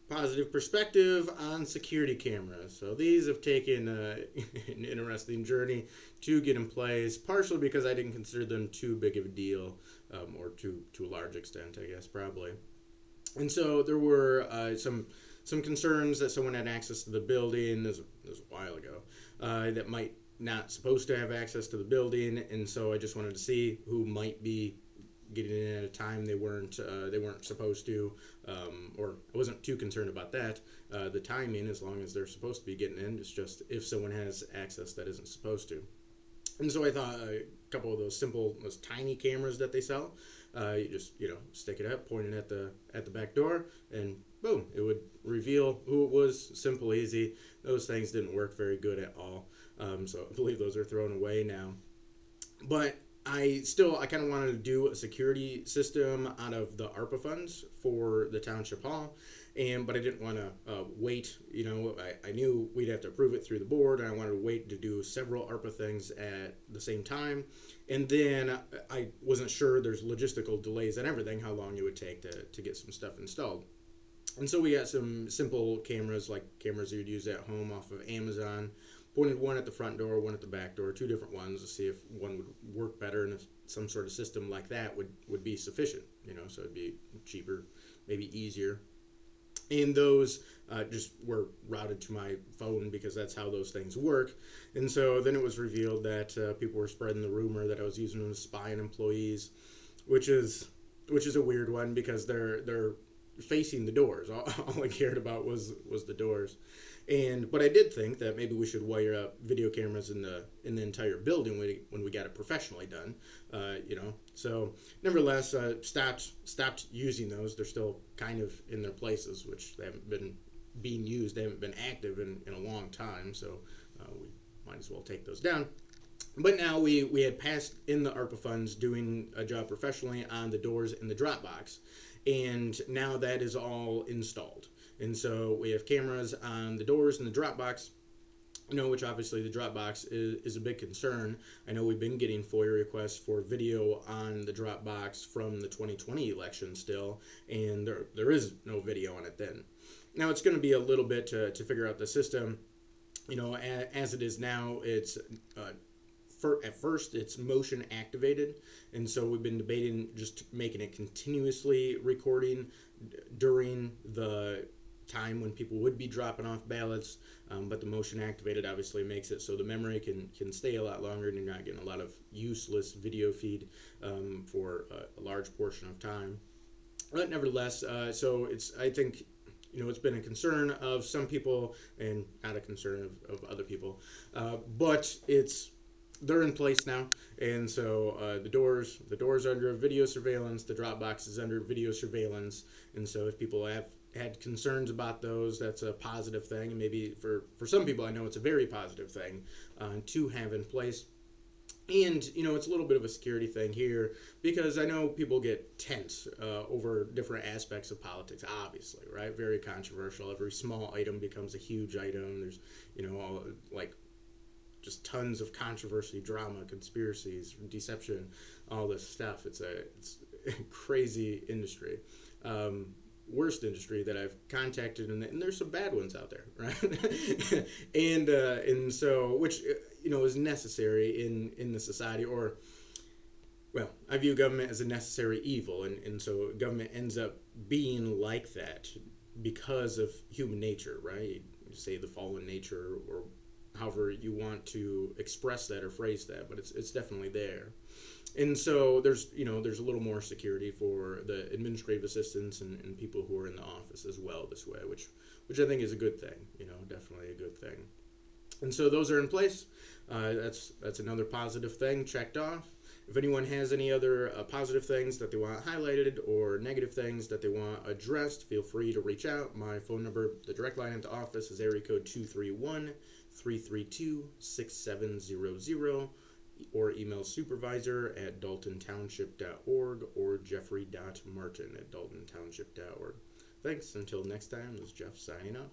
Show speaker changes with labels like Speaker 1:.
Speaker 1: positive perspective on security cameras. So these have taken an interesting journey to get in place, partially because I didn't consider them too big of a deal, or to a large extent, I guess, probably. And so there were some concerns that someone had access to the building. This was a while ago, that might not supposed to have access to the building, and so I just wanted to see who might be getting in at a time they weren't supposed to, or I wasn't too concerned about that. The timing, as long as they're supposed to be getting in, it's just if someone has access that isn't supposed to. And so I thought a couple of those tiny cameras that they sell, you just stick it up, point it at the back door, and boom, it would reveal who it was. Simple, easy. Those things didn't work very good at all. So I believe those are thrown away now. But I kind of wanted to do a security system out of the ARPA funds for the township hall, but I didn't want to wait. I knew we'd have to approve it through the board, and I wanted to wait to do several ARPA things at the same time. And then I wasn't sure, there's logistical delays and everything, how long it would take to get some stuff installed. And so we got some simple cameras, like cameras you'd use at home off of Amazon. Pointed one at the front door, one at the back door, two different ones to see if one would work better, and if some sort of system like that would be sufficient, so it'd be cheaper, maybe easier. And those just were routed to my phone because that's how those things work. And so then it was revealed that people were spreading the rumor that I was using them to spy on employees, which is a weird one because they're facing the doors. All I cared about was the doors. But I did think that maybe we should wire up video cameras in the entire building when we got it professionally done, So nevertheless, stopped using those. They're still kind of in their places, which they haven't been being used. They haven't been active in a long time, so we might as well take those down. But now we had passed in the ARPA funds doing a job professionally on the doors in the drop box, and now that is all installed. And so we have cameras on the doors in the drop box, which obviously the drop box is a big concern. I know we've been getting FOIA requests for video on the drop box from the 2020 election still, and there is no video on it then. Now it's going to be a little bit to figure out the system. As it is now, it's at first it's motion activated, and so we've been debating just making it continuously recording during the time when people would be dropping off ballots, but the motion activated obviously makes it so the memory can stay a lot longer, and you're not getting a lot of useless video feed for a large portion of time. But nevertheless, so I think it's been a concern of some people and not a concern of other people, but they're in place now, and so the doors are under video surveillance, the drop box is under video surveillance, and so if people have had concerns about those, that's a positive thing, and maybe for some people I know it's a very positive thing to have in place. And it's a little bit of a security thing here because I know people get tense over different aspects of politics, obviously, right? Very controversial. Every small item becomes a huge item. There's all, like, just tons of controversy, drama, conspiracies, deception, all this stuff. It's a crazy industry. Worst industry that I've contacted, and there's some bad ones out there, right? and so, which is necessary in the society, or well, I view government as a necessary evil, and so government ends up being like that because of human nature, right? You say the fallen nature, or however you want to express that or phrase that, but it's definitely there. And so there's a little more security for the administrative assistants and people who are in the office as well this way, which I think is a good thing, definitely a good thing. And so those are in place. That's another positive thing checked off. If anyone has any other positive things that they want highlighted or negative things that they want addressed, feel free to reach out. My phone number, the direct line at the office, is area code 231-332-6700, or email supervisor@daltontownship.org or jeffrey.martin@daltontownship.org. Thanks. Until next time, this is Jeff signing off.